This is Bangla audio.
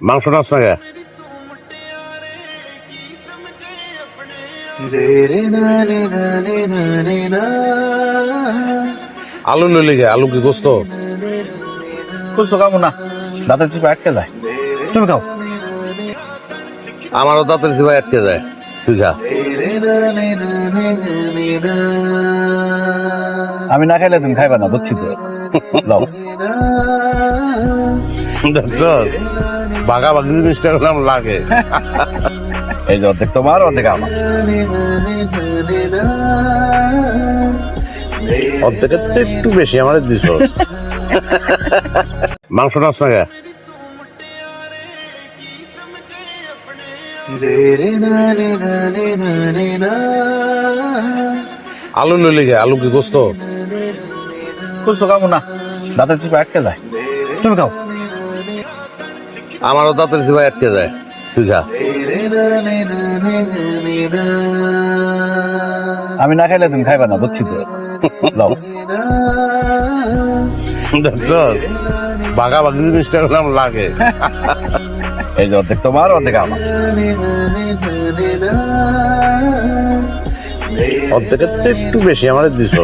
মাংসটা আছে আলু নইলে গে, আলু কি গোস্ত? গোস্ত খাবো না, দাঁতের চিপে আটকে যায়। তুমি খাও। আমারও দাঁতের চিপায় আটকে যায়, তুই খা। আমি না খাইলে তুমি খাইবা না, বুঝছি তো। যাও। দেখছ, ভাগাভাগি জিনিসটা আমার লাগে। এই যে অর্ধেক তোমার, অর্ধেক আমার। অর্ধেকের তো একটু বেশি আমার দিছ। মাংসটা আছে আলু নইলে গে, আলু কি গোস্ত? গোস্ত খাবো না, দাঁতের চিপে আটকে যায়। তুমি খাও। আমারও দাঁতের চিপায় আটকে যায়, তুই খা। আমি না খাইলে তুমি খাইবা না, বুঝছি তো। যাও। দেখছ, ভাগাভাগি জিনিসটা আমার লাগে। এই যে অর্ধেক তোমার, অর্ধেক আমার। অর্ধেকের তো একটু বেশি আমার দিছ।